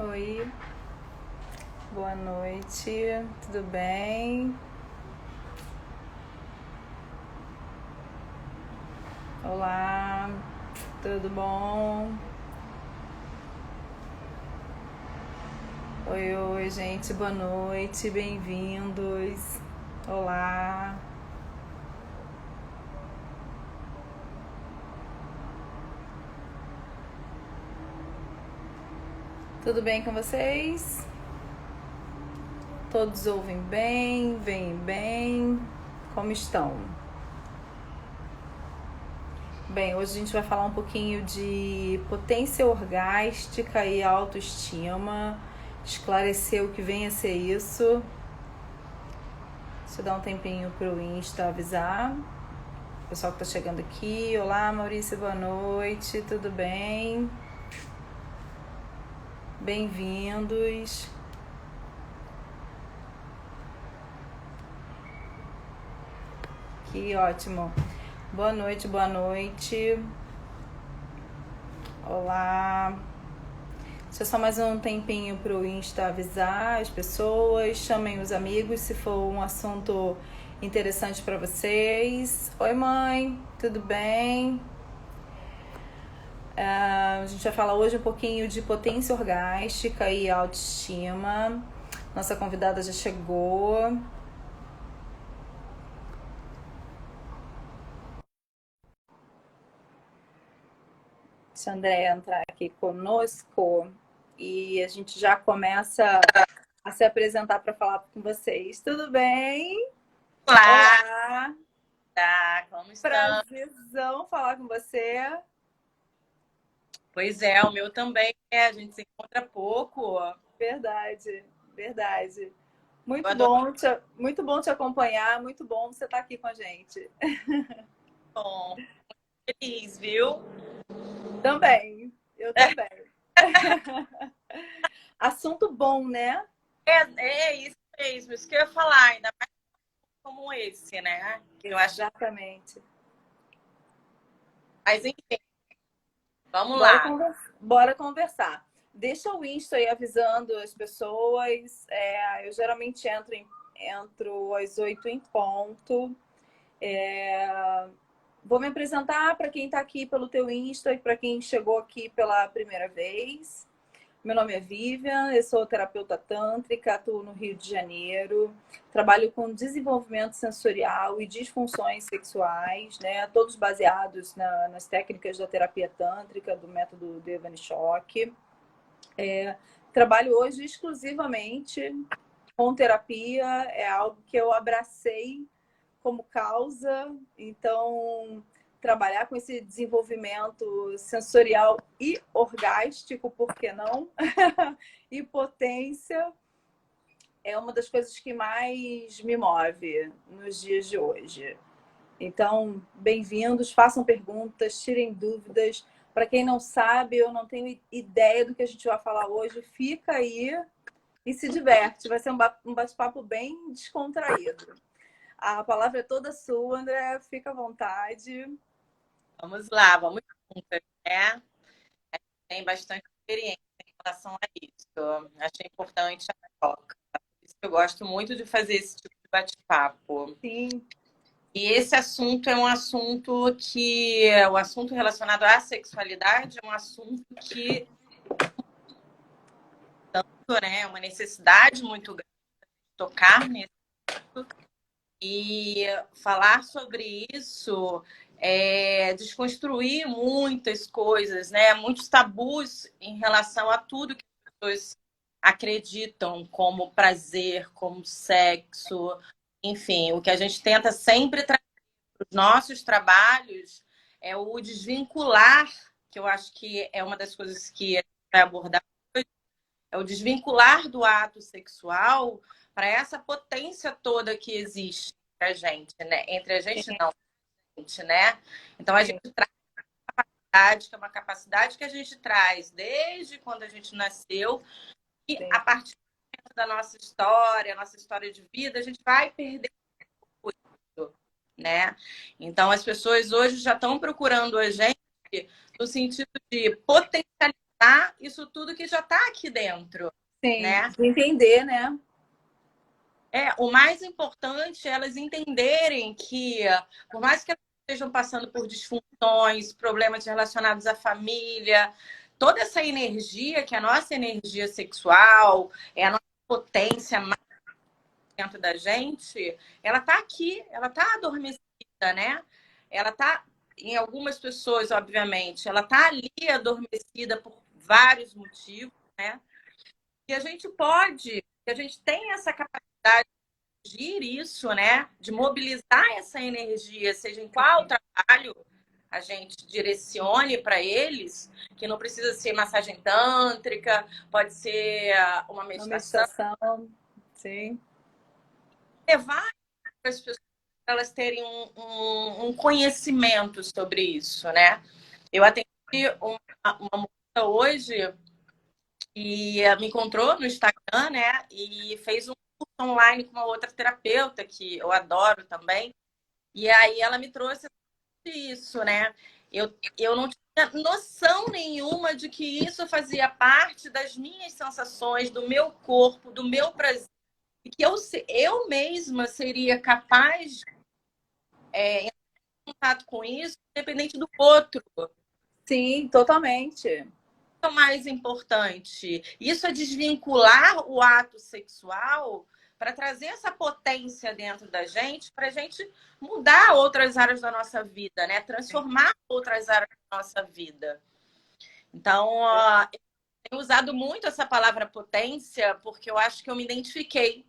Oi, boa noite, tudo bem? Olá, tudo bom? Oi, oi, gente, boa noite, bem-vindos. Olá, tudo bem com vocês? Todos ouvem bem, veem bem? Como estão? Bem, hoje a gente vai falar um pouquinho de potência orgástica e autoestima, esclarecer o que vem a ser isso. Deixa eu dar um tempinho pro Insta avisar. O pessoal que tá chegando aqui. Olá, Maurício, boa noite, tudo bem? Bem-vindos. Que ótimo. Boa noite, boa noite. Olá. Deixa só mais um tempinho pro Insta avisar as pessoas. Chamem os amigos se for um assunto interessante para vocês. Oi, mãe, tudo bem? A gente vai falar hoje um pouquinho de potência orgástica e autoestima. Nossa convidada já chegou. Deixa a Andréia entrar aqui conosco e a gente já começa a se apresentar para falar com vocês. Tudo bem? Olá, Olá! como estão? Prazerzão falar com você. Pois é, o meu também, a gente se encontra pouco. Verdade, verdade. Eu adoro Muito bom te acompanhar, muito bom você estar aqui com a gente. som, feliz, viu? Também, eu também. Assunto bom, né? É isso mesmo, isso que eu ia falar, ainda mais como esse, né? Eu acho. Exatamente. Mas enfim, vamos Bora lá. conversar. Bora conversar. Deixa o Insta aí avisando as pessoas. Eu geralmente entro às 8 em ponto. Vou me apresentar para quem está aqui pelo teu Insta e para quem chegou aqui pela primeira vez. Meu nome é Vivian, eu sou terapeuta tântrica, atuo no Rio de Janeiro, trabalho com desenvolvimento sensorial e disfunções sexuais, né? Todos baseados nas técnicas da terapia tântrica, do método Devani-Choque. Trabalho hoje exclusivamente com terapia, é algo que eu abracei como causa, então trabalhar com esse desenvolvimento sensorial e orgástico, por que não? E potência é uma das coisas que mais me move nos dias de hoje. Então, bem-vindos, façam perguntas, tirem dúvidas. Para quem não sabe, eu não tenho ideia do que a gente vai falar hoje, fica aí e se diverte. Vai ser um bate-papo bem descontraído. A palavra é toda sua, André. Fica à vontade. Vamos lá, vamos juntas, né? Tem bastante experiência em relação a isso. Achei importante a troca. Por isso que eu gosto muito de fazer esse tipo de bate-papo. Sim, E esse assunto é um assunto o assunto relacionado à sexualidade é um assunto que, né, é uma necessidade muito grande de tocar nesse e falar sobre isso é desconstruir muitas coisas, né, muitos tabus em relação a tudo que as pessoas acreditam como prazer, como sexo, enfim, o que a gente tenta sempre os nossos trabalhos é o desvincular, que eu acho que é uma das coisas que a gente vai abordar hoje, é o desvincular do ato sexual para essa potência toda que existe entre a gente, né? Entre a gente não, gente, né? Então a gente sim, traz uma capacidade, que é uma capacidade que a gente traz desde quando a gente nasceu, e a sim. partir da nossa história de vida, a gente vai perder isso, né? Então, as pessoas hoje já estão procurando a gente no sentido de potencializar. tá? Isso tudo que já está aqui dentro, Sim, né? de entender, né? O mais importante é elas entenderem que, por mais que elas estejam passando por disfunções, problemas relacionados à família, toda essa energia, que é a nossa energia sexual, é a nossa potência mais dentro da gente, ela está aqui, ela está adormecida, né? Ela está, em algumas pessoas, obviamente, ela está ali adormecida por vários motivos, né? E a gente pode, a gente tem essa capacidade agir isso, né? De mobilizar essa energia, seja em qual trabalho a gente direcione para eles, que não precisa ser massagem tântrica, pode ser uma Uma meditação, meditação, sim. levar para as pessoas para elas terem um conhecimento sobre isso, né? Eu atendi uma moça hoje e me encontrou no Instagram, né? E fez um curso online com uma outra terapeuta que eu adoro também. E aí ela me trouxe isso, né? Eu não tinha noção nenhuma de que isso fazia parte das minhas sensações, do meu corpo, do meu prazer. E que eu mesma seria capaz de entrar em contato com isso, independente do outro. Sim, totalmente. É o mais importante. Isso é desvincular o ato sexual para trazer essa potência dentro da gente, para a gente mudar outras áreas da nossa vida, né? Transformar outras áreas da nossa vida. Então, eu tenho usado muito essa palavra potência, porque eu acho que eu me identifiquei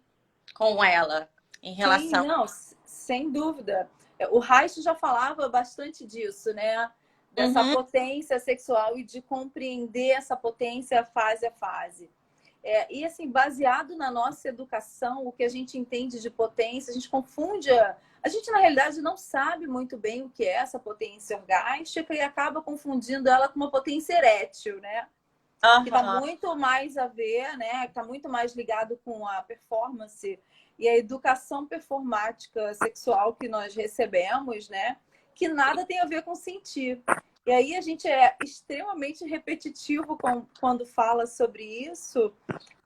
com ela em Sim, relação. não, sem dúvida. O Reich já falava bastante disso, né? Dessa Uhum. potência sexual e de compreender essa potência fase a fase. E assim, baseado na nossa educação, o que a gente entende de potência, a gente confunde. A gente, na realidade, não sabe muito bem o que é essa potência orgástica e acaba confundindo ela com uma potência erétil, né? Que está Uhum. muito mais a ver, né? Está muito mais ligado com a performance e a educação performática sexual que nós recebemos, né? Que nada tem a ver com sentir. E aí a gente é extremamente repetitivo quando fala sobre isso,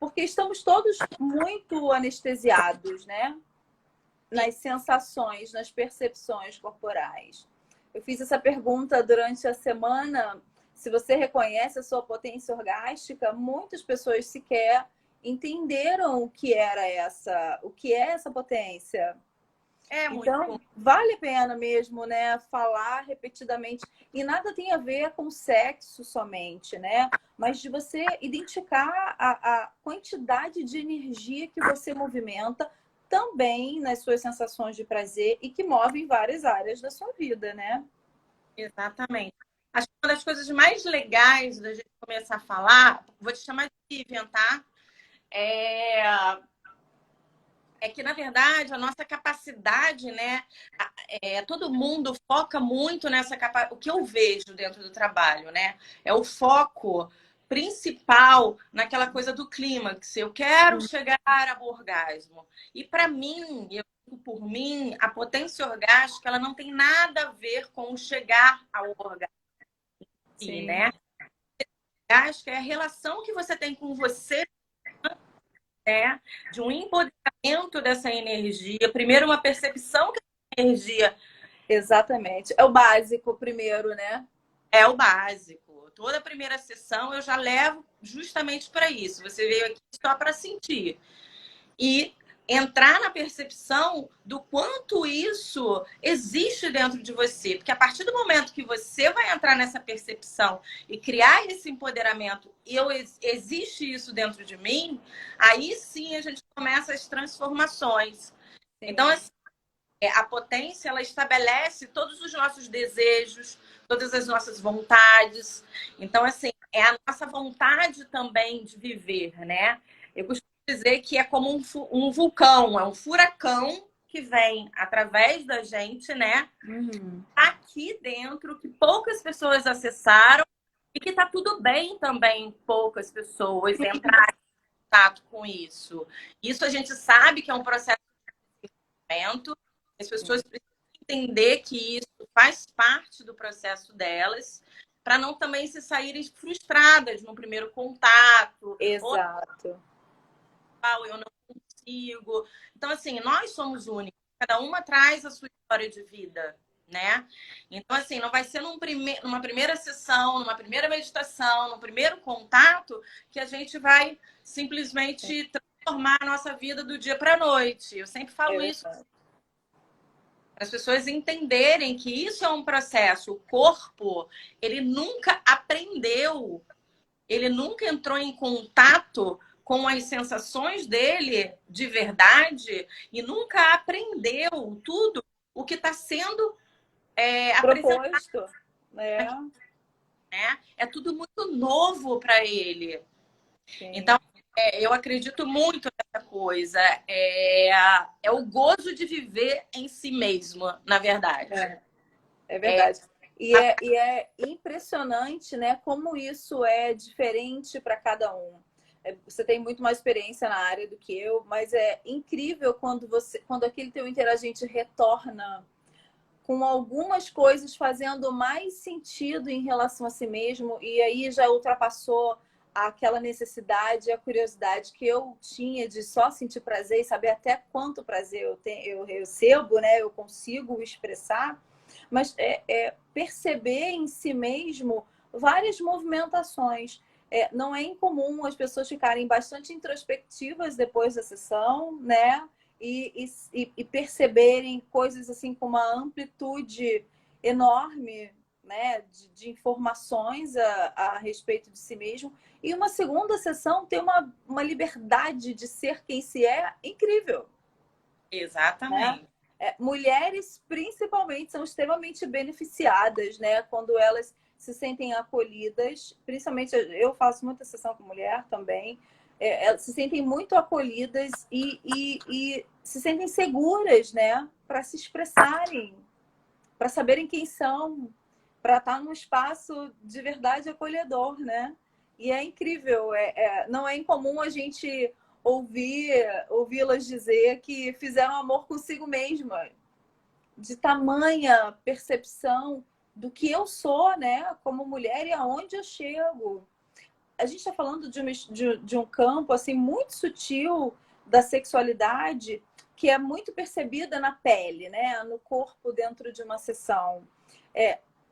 porque estamos todos muito anestesiados, né? Nas sensações, nas percepções corporais. Eu fiz essa pergunta durante a semana. Se você reconhece a sua potência orgástica, muitas pessoas sequer entenderam o que é essa potência. É Então, muito. vale a pena mesmo, né, falar repetidamente. E nada tem a ver com sexo somente, né? Mas de você identificar a quantidade de energia que você movimenta também nas suas sensações de prazer e que movem várias áreas da sua vida, né? Exatamente. Acho que uma das coisas mais legais da gente começar a falar, vou te chamar de Vivian, tá? É, é que, na verdade, a nossa capacidade, né? Todo mundo foca muito nessa capacidade. O que eu vejo dentro do trabalho, né? É o foco principal naquela coisa do clímax. Eu quero chegar ao orgasmo. E, para mim, eu digo por mim, a potência orgástica ela não tem nada a ver com o chegar ao orgasmo, Sim, né? Acho que é a relação que você tem com você, né? De um empoderamento dessa energia. Primeiro, uma percepção que a energia exatamente. É o básico primeiro, né? é o básico. Toda a primeira sessão eu já levo justamente para isso. Você veio aqui só para sentir. E entrar na percepção do quanto isso existe dentro de você. Porque a partir do momento que você vai entrar nessa percepção e criar esse empoderamento, existe isso dentro de mim, aí sim a gente começa as transformações. Então, Sim, assim, a potência, ela estabelece todos os nossos desejos, todas as nossas vontades. Então, assim, é a nossa vontade também de viver, né? Eu costumo dizer que é como um vulcão, é um furacão que vem através da gente, né? uhum. Aqui dentro, que poucas pessoas acessaram e que tá tudo bem também poucas pessoas entrar em contato com isso. Isso a gente sabe que é um processo de desenvolvimento, as pessoas precisam entender que isso faz parte do processo delas, para não também se saírem frustradas no primeiro contato. Ou Exato. eu não consigo. Então, assim, nós somos únicos. Cada uma traz a sua história de vida, né? Então, assim, não vai ser numa primeira sessão, numa primeira meditação, no primeiro contato, que a gente vai simplesmente transformar a nossa vida do dia para a noite. Eu sempre falo isso para as pessoas entenderem que isso é um processo. O corpo, ele nunca aprendeu, ele nunca entrou em contato com as sensações dele de verdade e nunca aprendeu tudo o que está sendo apresentado proposto. É. aqui, né? É tudo muito novo para ele. Sim. Então, eu acredito muito nessa coisa. É o gozo de viver em si mesmo, na verdade. É verdade. E é impressionante, né, como isso é diferente para cada um. Você tem muito mais experiência na área do que eu, mas é incrível quando aquele teu interagente retorna com algumas coisas fazendo mais sentido em relação a si mesmo, e aí já ultrapassou aquela necessidade, a curiosidade que eu tinha de só sentir prazer e saber até quanto prazer eu recebo, né? Eu consigo expressar, mas perceber em si mesmo várias movimentações. Não é incomum as pessoas ficarem bastante introspectivas depois da sessão, né? E perceberem coisas assim com uma amplitude enorme, né, de informações a respeito de si mesmo. E uma segunda sessão ter uma liberdade de ser quem se é incrível. Exatamente. Né? Mulheres, principalmente, são extremamente beneficiadas, né, quando elas se sentem acolhidas. Principalmente, eu faço muita sessão com mulher também. Elas se sentem muito acolhidas e se sentem seguras, né, para se expressarem, para saberem quem são, para estar num espaço de verdade acolhedor, né? E é incrível, não é incomum a gente ouvi-las dizer que fizeram amor consigo mesma, de tamanha percepção do que eu sou, né, como mulher e aonde eu chego. A gente está falando de um campo assim muito sutil da sexualidade que é muito percebida na pele, né, no corpo dentro de uma sessão.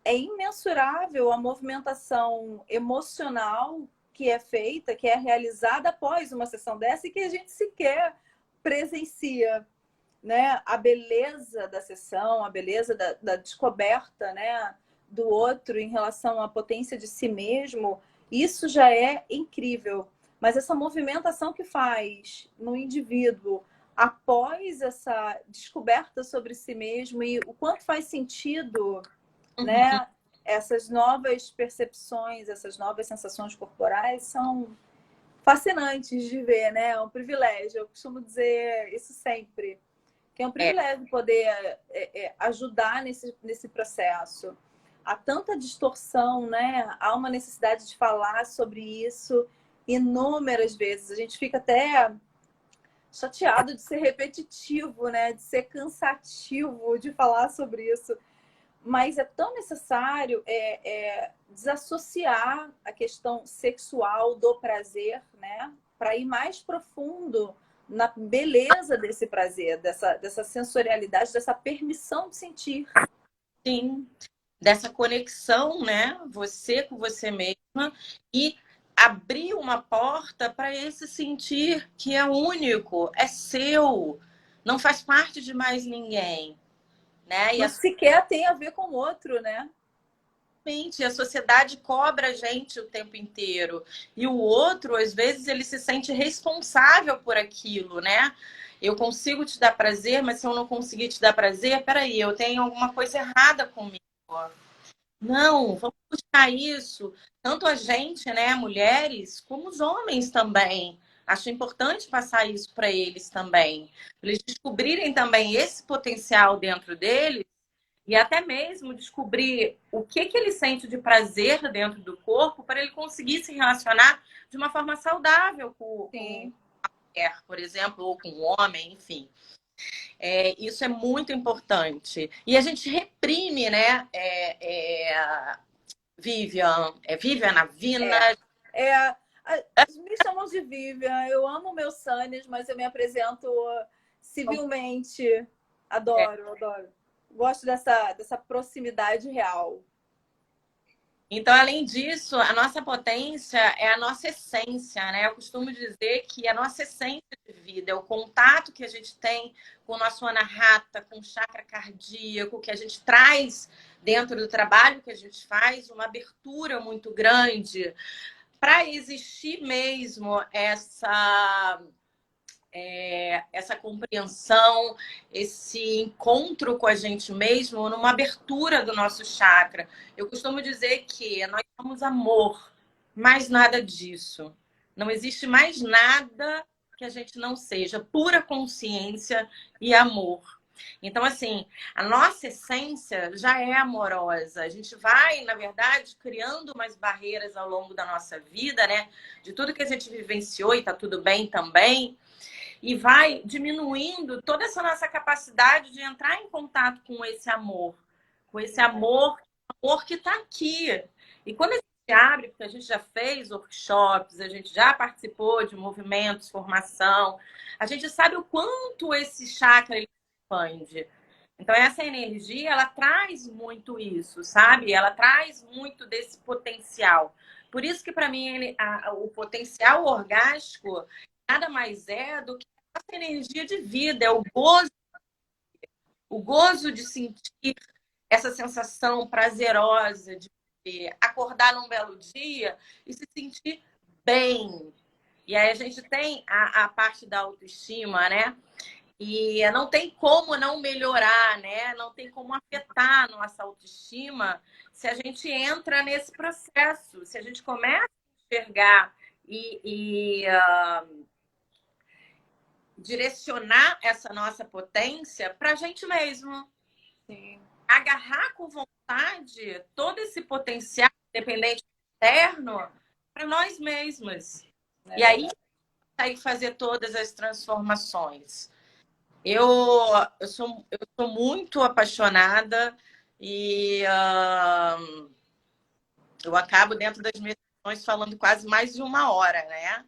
É imensurável a movimentação emocional que é feita, que é realizada após uma sessão dessa e que a gente sequer presencia, né? A beleza da sessão, a beleza da descoberta, né, do outro em relação à potência de si mesmo, isso já é incrível. Mas essa movimentação que faz no indivíduo após essa descoberta sobre si mesmo e o quanto faz sentido, né, essas novas percepções, essas novas sensações corporais são fascinantes de ver, né? É um privilégio. Eu costumo dizer isso sempre, que é um privilégio poder ajudar nesse processo. Há tanta distorção, né? Há uma necessidade de falar sobre isso inúmeras vezes. A gente fica até chateado de ser repetitivo, né? De ser cansativo de falar sobre isso. Mas é tão necessário desassociar a questão sexual do prazer, né? Para ir mais profundo na beleza desse prazer, dessa sensorialidade, dessa permissão de sentir. Sim, dessa conexão, né? Você com você mesma e abrir uma porta para esse sentir que é único, é seu, não faz parte de mais ninguém, né? Não sequer tem a ver com o outro, né? A sociedade cobra a gente o tempo inteiro. E o outro, às vezes, ele se sente responsável por aquilo, né? Eu consigo te dar prazer, mas se eu não conseguir te dar prazer, peraí, eu tenho alguma coisa errada comigo. Não, vamos buscar isso. Tanto a gente, né, mulheres, como os homens também. Acho importante passar isso para eles também. Para eles descobrirem também esse potencial dentro deles e até mesmo descobrir o que ele sente de prazer dentro do corpo para ele conseguir se relacionar de uma forma saudável com a mulher, por exemplo, ou com o homem, enfim. Isso é muito importante. E a gente reprime, né? Vivian. É Vivian, Avina? É, me chamam de Vivian. Eu amo meus Sunnies, mas eu me apresento civilmente. Adoro, adoro. Gosto dessa proximidade real. Então, além disso, a nossa potência é a nossa essência, né? Eu costumo dizer que a nossa essência de vida é o contato que a gente tem com o nosso anahata, com o chakra cardíaco, que a gente traz dentro do trabalho que a gente faz, uma abertura muito grande para existir mesmo essa compreensão, esse encontro com a gente mesmo, numa abertura do nosso chakra. Eu costumo dizer que nós somos amor, mais nada disso. Não existe mais nada que a gente não seja, pura consciência e amor. Então, assim, a nossa essência já é amorosa. A gente vai, na verdade, criando umas barreiras ao longo da nossa vida, né? De tudo que a gente vivenciou e tá tudo bem também. E vai diminuindo toda essa nossa capacidade de entrar em contato com esse amor que está aqui. E quando a gente abre, porque a gente já fez workshops, a gente já participou de movimentos, formação, a gente sabe o quanto esse chakra ele expande. Então, essa energia, ela traz muito isso, sabe? Ela traz muito desse potencial. Por isso que, para mim, o potencial orgástico nada mais é do que essa energia de vida, é o gozo de sentir essa sensação prazerosa de acordar num belo dia e se sentir bem. E aí a gente tem a parte da autoestima, né? E não tem como não melhorar, né? Não tem como afetar a nossa autoestima se a gente entra nesse processo, se a gente começa a enxergar direcionar essa nossa potência para a gente mesmo. Sim. Agarrar com vontade todo esse potencial, independente externo, para nós mesmos. E aí, aí fazer todas as transformações. Eu sou muito apaixonada e eu acabo dentro das minhas sessões falando quase mais de 1 hora, né?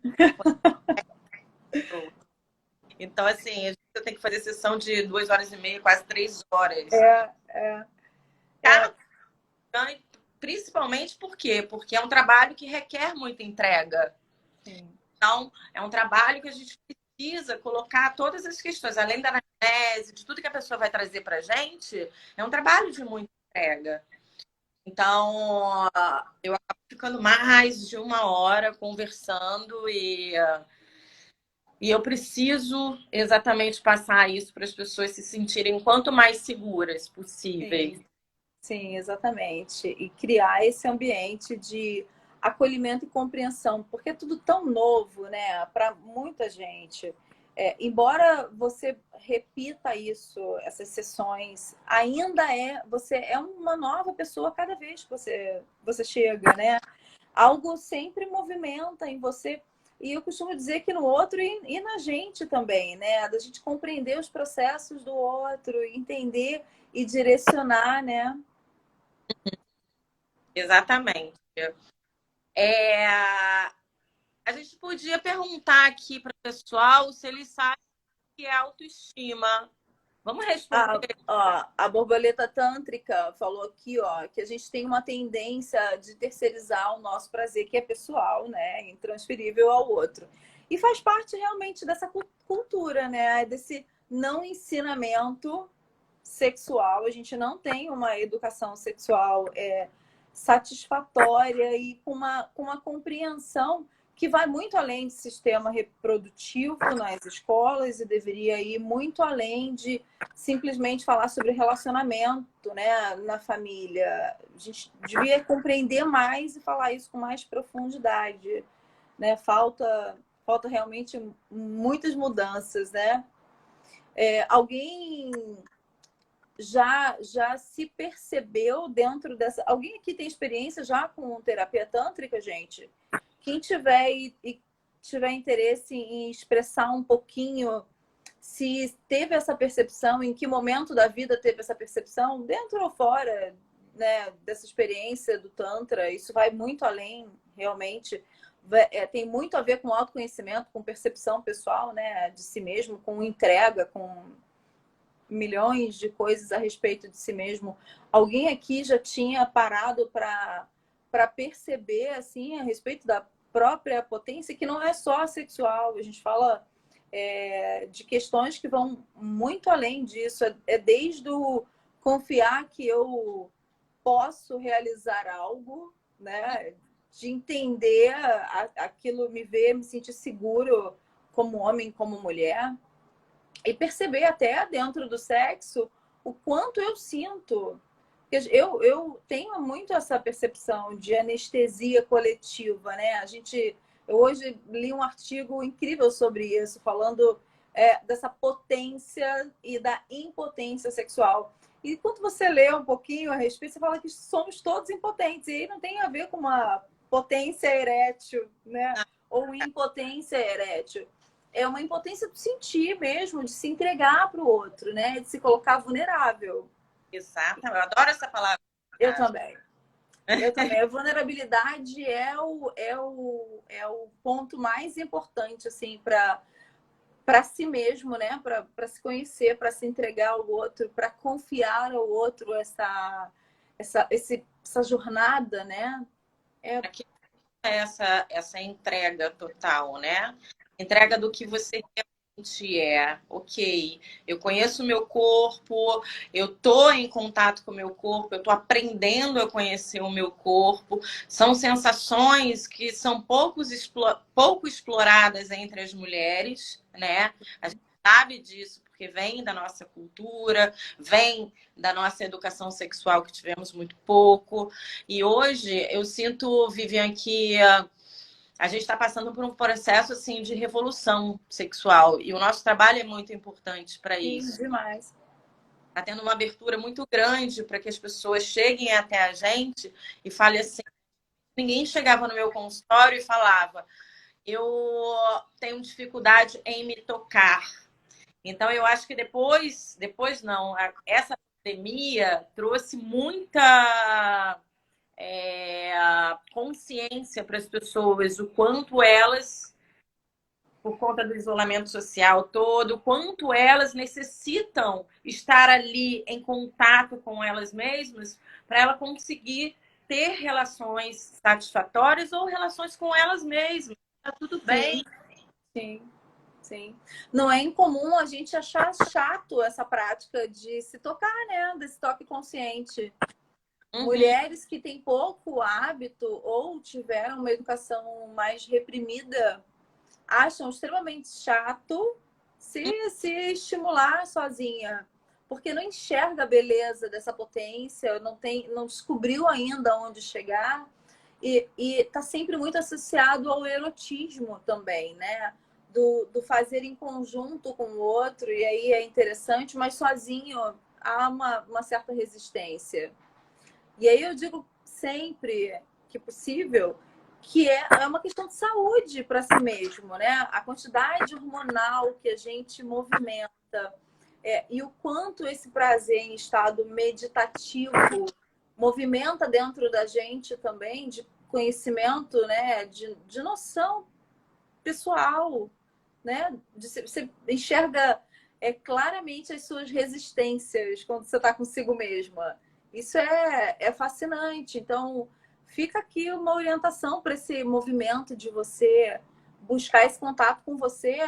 Então, assim, eu tenho que fazer sessão de 2 horas e meia, quase 3 horas. Principalmente por quê? Porque é um trabalho que requer muita entrega. Sim. Então, é um trabalho que a gente precisa colocar todas as questões, além da anamnese, de tudo que a pessoa vai trazer pra gente, é um trabalho de muita entrega. Então, eu acabo ficando mais de 1 hora conversando e eu preciso exatamente passar isso para as pessoas se sentirem quanto mais seguras possíveis. Sim. Sim, exatamente. E criar esse ambiente de acolhimento e compreensão, porque é tudo tão novo, né, para muita gente. Embora você repita isso, essas sessões, você é uma nova pessoa cada vez que você chega, né? Algo sempre movimenta em você. E eu costumo dizer que no outro e na gente também, né? Da gente compreender os processos do outro, entender e direcionar, né? Exatamente. A gente podia perguntar aqui para o pessoal se eles sabem o que é autoestima. Vamos responder. A borboleta tântrica falou aqui, ó, que a gente tem uma tendência de terceirizar o nosso prazer, que é pessoal, né, intransferível ao outro. E faz parte realmente dessa cultura, né, desse não ensinamento sexual. A gente não tem uma educação sexual satisfatória e com uma compreensão que vai muito além de sistema reprodutivo nas escolas e deveria ir muito além de simplesmente falar sobre relacionamento, né, na família. A gente devia compreender mais e falar isso com mais profundidade, né? Falta realmente muitas mudanças, né? Alguém já se percebeu dentro dessa... Alguém aqui tem experiência já com terapia tântrica, gente? Quem tiver e tiver interesse em expressar um pouquinho se teve essa percepção, em que momento da vida teve essa percepção, dentro ou fora, né, dessa experiência do Tantra, isso vai muito além, realmente. Tem muito a ver com autoconhecimento, com percepção pessoal, né, de si mesmo, com entrega, com milhões de coisas a respeito de si mesmo. Alguém aqui já tinha parado para perceber, assim, a respeito da própria potência, que não é só sexual. A gente fala de questões que vão muito além disso. É desde o confiar que eu posso realizar algo, né? De entender aquilo, me ver, me sentir seguro como homem, como mulher. E perceber até dentro do sexo o quanto eu sinto. Eu tenho muito essa percepção de anestesia coletiva, né? Eu hoje li um artigo incrível sobre isso, falando dessa potência e da impotência sexual. E quando você lê um pouquinho a respeito, você fala que somos todos impotentes. E aí não tem a ver com uma potência erétil, né? Ou impotência erétil. É uma impotência de sentir mesmo, de se entregar para o outro, né? De se colocar vulnerável. Exato, eu adoro essa palavra. Eu também. Eu também. A vulnerabilidade é o ponto mais importante, assim, para si mesmo, né? Para se conhecer, para se entregar ao outro, para confiar ao outro essa jornada, né? Essa entrega total, né? Entrega do que você realmente é. Ok, eu conheço o meu corpo, eu tô em contato com o meu corpo, eu tô aprendendo a conhecer o meu corpo. São sensações que são pouco exploradas entre as mulheres, né? A gente sabe disso porque vem da nossa cultura, vem da nossa educação sexual que tivemos muito pouco. E hoje eu sinto, Vivian, que a gente está passando por um processo assim de revolução sexual e o nosso trabalho é muito importante para isso. Sim, demais. Está tendo uma abertura muito grande para que as pessoas cheguem até a gente e falem assim. Ninguém chegava no meu consultório e falava: eu tenho dificuldade em me tocar. Então, eu acho que depois não, essa pandemia trouxe muita consciência para as pessoas, o quanto elas, por conta do isolamento social todo, o quanto elas necessitam estar ali em contato com elas mesmas para ela conseguir ter relações satisfatórias ou relações com elas mesmas. Tá tudo bem. Sim. Sim. Não é incomum a gente achar chato essa prática de se tocar, né? Desse toque consciente. Uhum. Mulheres que têm pouco hábito ou tiveram uma educação mais reprimida acham extremamente chato se estimular sozinha, porque não enxerga a beleza dessa potência, não descobriu ainda onde chegar e está sempre muito associado ao erotismo também, né? Do fazer em conjunto com o outro, e aí é interessante, mas sozinho há uma certa resistência. E aí eu digo sempre que possível que é uma questão de saúde para si mesmo, né? A quantidade hormonal que a gente movimenta e o quanto esse prazer em estado meditativo movimenta dentro da gente também de conhecimento, né? De noção pessoal, né? Você enxerga claramente as suas resistências quando você está consigo mesma. Isso é fascinante. Então, fica aqui uma orientação para esse movimento de você buscar esse contato com você,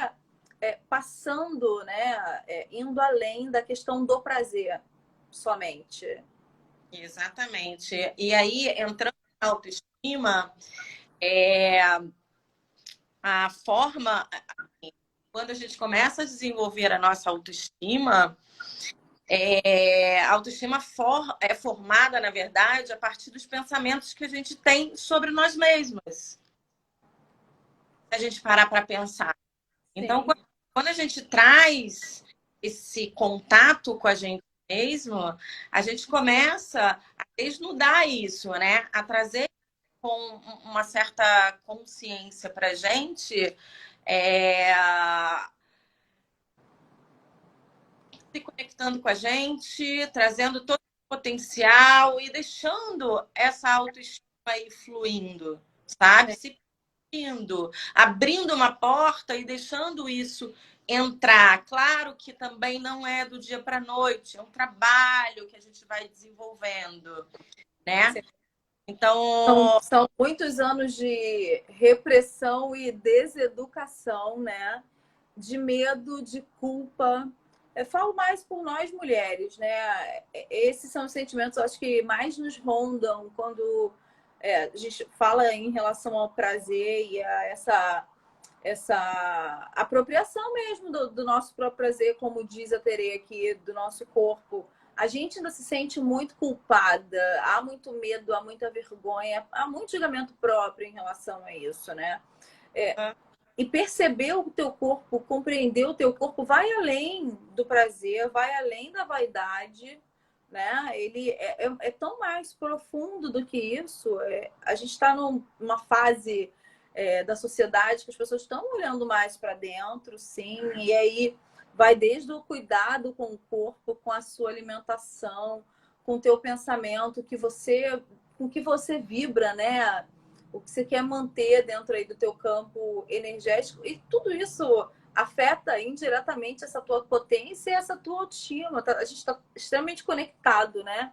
passando, né? Indo além da questão do prazer somente. Exatamente. E aí, entrando na autoestima, a forma, quando a gente começa a desenvolver a nossa autoestima, a autoestima é formada, na verdade, a partir dos pensamentos que a gente tem sobre nós mesmas. Se a gente parar para pensar. Então, quando a gente traz esse contato com a gente mesmo, a gente começa a desnudar isso, né? A trazer com uma certa consciência para a gente, se conectando com a gente, trazendo todas potencial e deixando essa autoestima aí fluindo, sabe? Se indo, abrindo uma porta e deixando isso entrar. Claro que também não é do dia para a noite, é um trabalho que a gente vai desenvolvendo, né? Então, São muitos anos de repressão e deseducação, né? De medo, de culpa. Eu falo mais por nós mulheres, né? Esses são os sentimentos, acho que mais nos rondam quando a gente fala em relação ao prazer e a essa apropriação mesmo do nosso próprio prazer, como diz a Tere aqui, do nosso corpo. A gente ainda se sente muito culpada, há muito medo, há muita vergonha, há muito julgamento próprio em relação a isso, né? E perceber o teu corpo, compreender o teu corpo, vai além do prazer, vai além da vaidade, né? Ele é tão mais profundo do que isso. A gente está numa fase da sociedade que as pessoas estão olhando mais para dentro, sim, e aí vai desde o cuidado com o corpo, com a sua alimentação, com o teu pensamento, com que você vibra, né? O que você quer manter dentro aí do teu campo energético, e tudo isso afeta indiretamente essa tua potência e essa tua autoestima. A gente está extremamente conectado, né?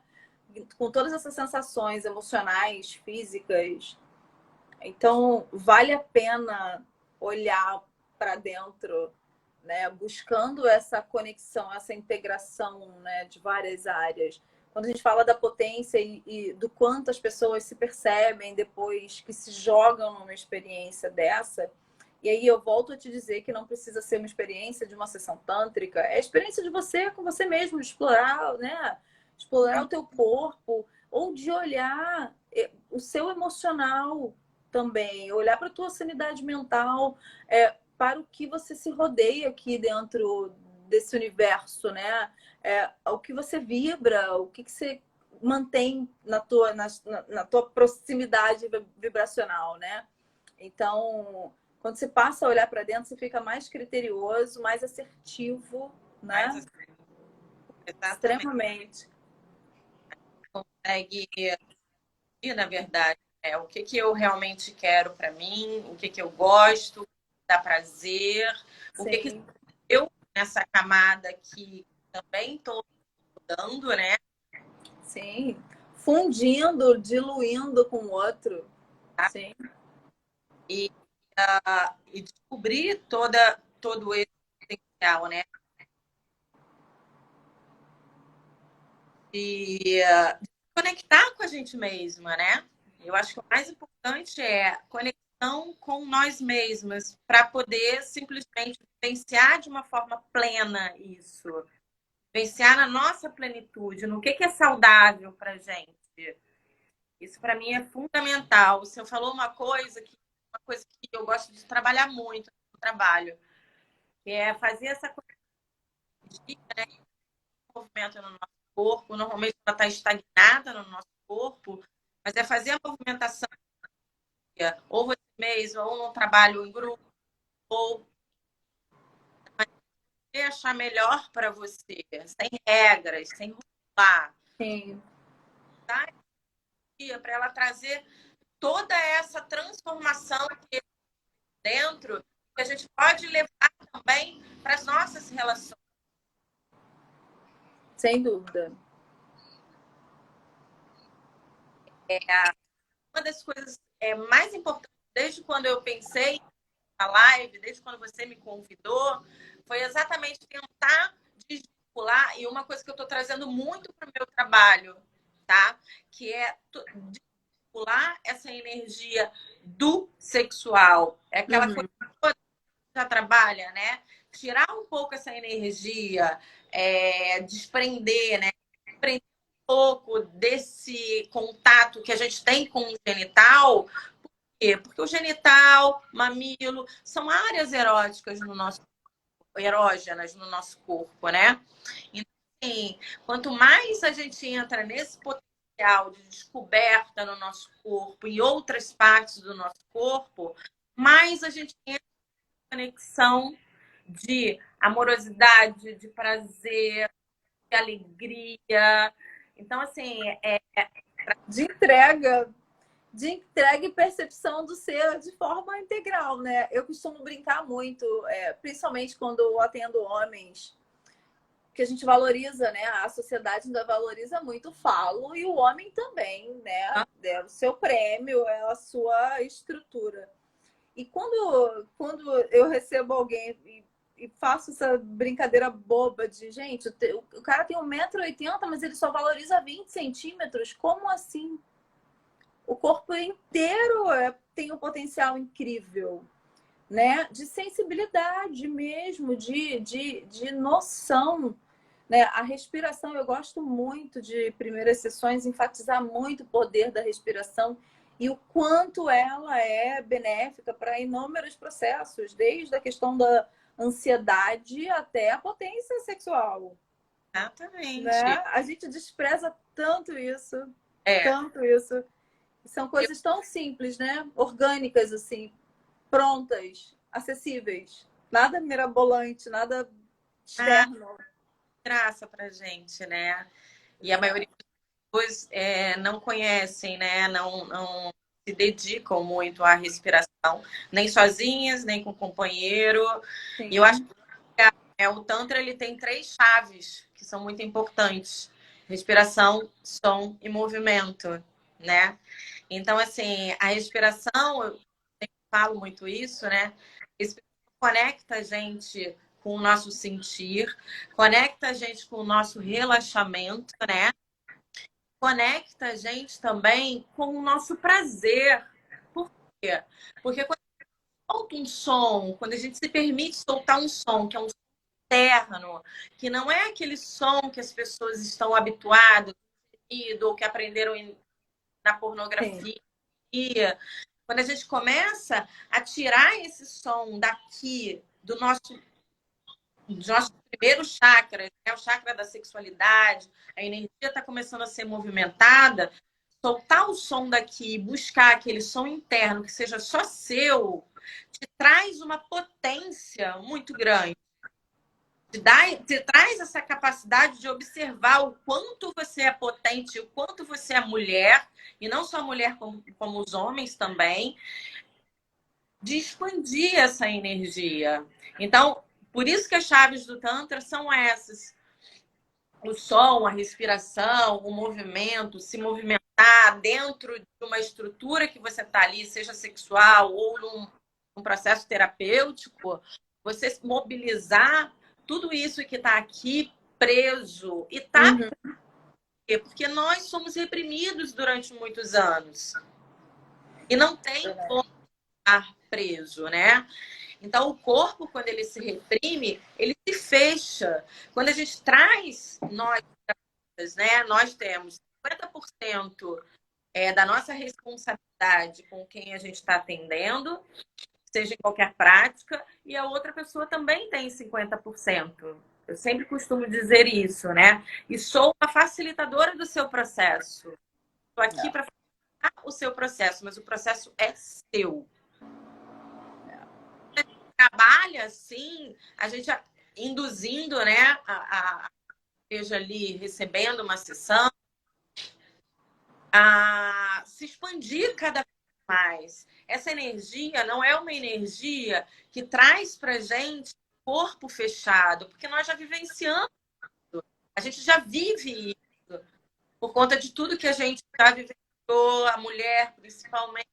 Com todas essas sensações emocionais, físicas. Então, vale a pena olhar para dentro, né? Buscando essa conexão, essa integração, né? De várias áreas. Quando a gente fala da potência e do quanto as pessoas se percebem depois que se jogam numa experiência dessa, e aí eu volto a te dizer que não precisa ser uma experiência de uma sessão tântrica, é a experiência de você com você mesmo, de explorar, né? Explorar o teu corpo, ou de olhar o seu emocional também, olhar para a tua sanidade mental, para o que você se rodeia aqui dentro desse universo, né? O que você vibra, o que você mantém na tua proximidade vibracional, né? Então, quando você passa a olhar para dentro, você fica mais criterioso, mais assertivo, né? mas, exatamente, Extremamente. consegue ir, na verdade, o que que eu realmente quero para mim, o que que eu gosto, o que dá prazer, o que que Sim, eu, nessa camada que também estou dando, né? sim. Fundindo, diluindo com o outro. Sim. E, e descobrir todo esse potencial, né? De conectar com a gente mesma, né? Eu acho que o mais importante é conexão com nós mesmas, para poder simplesmente vivenciar de uma forma plena isso. Vivenciar na nossa plenitude, no que é saudável para gente. Isso para mim é fundamental. O senhor falou uma coisa que eu gosto de trabalhar muito no trabalho, que é fazer essa movimento no nosso corpo. Normalmente ela está estagnada no nosso corpo, mas é fazer a movimentação, ou você mesmo, ou num trabalho em grupo, ou achar melhor para você, sem regras, sem rolar, Sim. tá? Para ela trazer toda essa transformação que dentro, que a gente pode levar também para as nossas relações. Sem dúvida. Uma das coisas mais importantes, desde quando eu pensei na live, desde quando você me convidou, foi exatamente tentar desvincular, e uma coisa que eu estou trazendo muito para o meu trabalho, tá? Que é desvincular essa energia do sexual. É aquela coisa que já trabalha, né? Tirar um pouco essa energia, desprender, né? Desprender um pouco desse contato que a gente tem com o genital. Por quê? Porque o genital, mamilo, são áreas eróticas no nosso erógenas no nosso corpo, né? Então, assim, quanto mais a gente entra nesse potencial de descoberta no nosso corpo e outras partes do nosso corpo, mais a gente entra conexão de amorosidade, de prazer, de alegria, Então, assim, De entrega. De entrega e percepção do ser de forma integral, né? Eu costumo brincar muito, principalmente quando eu atendo homens, que a gente valoriza, né? A sociedade ainda valoriza muito o falo e o homem também, né? É o seu prêmio, é a sua estrutura. E quando eu recebo alguém e faço essa brincadeira boba de, gente, o cara tem 1,80 m, mas ele só valoriza 20 centímetros, como assim? O corpo inteiro tem um potencial incrível, né? De sensibilidade mesmo, de noção. Né? A respiração, eu gosto muito de primeiras sessões, enfatizar muito o poder da respiração e o quanto ela é benéfica para inúmeros processos, desde a questão da ansiedade até a potência sexual. exatamente. Né? A gente despreza É, tanto isso. São eu coisas tão simples, né? Orgânicas, assim, prontas, acessíveis. Nada mirabolante, nada ah, externo. graça pra gente, né? E a Exato. maioria das pessoas não conhecem, né? Não se dedicam muito à respiração, nem sozinhas, nem com companheiro. E eu acho Sim. que o Tantra ele tem três chaves que são muito importantes: respiração, som e movimento, né? Então, assim, a respiração, eu falo muito isso, né? Respiração conecta a gente com o nosso sentir, conecta a gente com o nosso relaxamento, né? Conecta a gente também com o nosso prazer. Por quê? Porque quando solta um som, quando a gente se permite soltar um som, que é um som interno, que não é aquele som que as pessoas estão habituadas ou que aprenderam na Sim. pornografia. Quando a gente começa a tirar esse som daqui dos nossos primeiros chakras, né? O chakra da sexualidade, a energia está começando a ser movimentada, soltar o som daqui, buscar aquele som interno que seja só seu, te traz uma potência muito grande. Te traz essa capacidade de observar o quanto você é potente, o quanto você é mulher, e não só mulher como os homens também, de expandir essa energia. Então, por isso que as chaves do Tantra são essas. O som, a respiração, o movimento, se movimentar dentro de uma estrutura que você está ali, seja sexual ou num processo terapêutico, você se mobilizar tudo isso que está aqui preso. E tá Uhum. porque nós somos reprimidos durante muitos anos. E não tem como estar preso, né? Então, o corpo, quando ele se reprime, ele se fecha. Quando a gente traz nós, né? Nós temos 50% da nossa responsabilidade com quem a gente está atendendo, seja em qualquer prática, e a outra pessoa também tem 50%. Eu sempre costumo dizer isso, né? E sou uma facilitadora do seu processo. Estou aqui para facilitar o seu processo, mas o processo é seu. Trabalha assim, a gente induzindo, né, esteja ali recebendo uma sessão, a se expandir cada vez mais. Essa energia não é uma energia que traz para gente corpo fechado, porque nós já vivenciamos, a gente já vive isso, por conta de tudo que a gente já vivenciou, a mulher principalmente.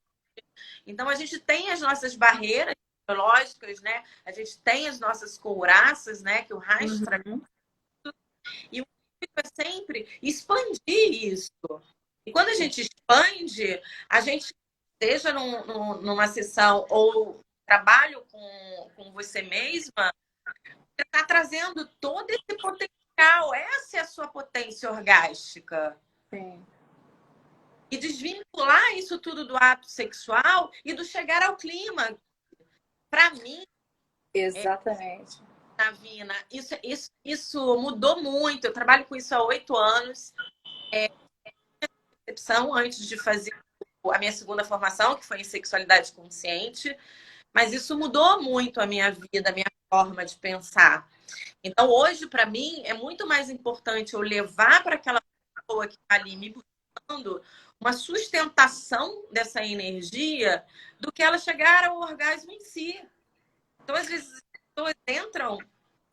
Então a gente tem as nossas barreiras biológicas, né? A gente tem as nossas couraças, né? Que o Reich traz. Uhum. E o intuito é sempre expandir isso. E quando a gente expande, a gente, seja numa sessão ou trabalho com você mesma, você está trazendo todo esse potencial. Essa é a sua potência orgástica. Sim. E desvincular isso tudo do ato sexual e do chegar ao clima. Para mim, Exatamente. Navina, isso mudou muito. Eu trabalho com isso há 8 anos. Percepção antes de fazer a minha segunda formação, que foi em sexualidade consciente. Mas isso mudou muito a minha vida, a minha forma de pensar. Então, hoje, para mim, é muito mais importante eu levar para aquela pessoa que está ali me buscando uma sustentação dessa energia do que ela chegar ao orgasmo em si. Então, às vezes, as pessoas entram,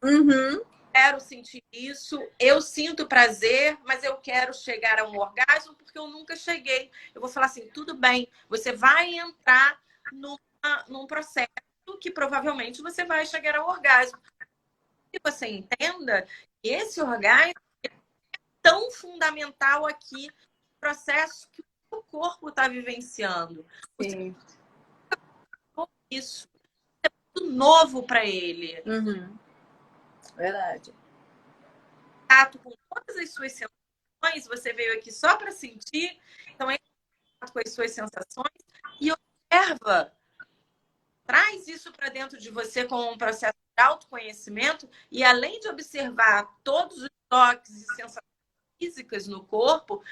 Uhum. quero sentir isso, eu sinto prazer, mas eu quero chegar a um orgasmo porque eu nunca cheguei. Eu vou falar assim, tudo bem, você vai entrar num processo que provavelmente você vai chegar ao orgasmo. E você entenda que esse orgasmo é tão fundamental aqui no processo que o corpo está vivenciando. Sim. Isso é tudo novo para ele. Uhum. Verdade. Contato com todas as suas sensações, você veio aqui só para sentir, então entra em contato com as suas sensações e observa. Traz isso para dentro de você como um processo de autoconhecimento e além de observar todos os toques e sensações físicas no corpo,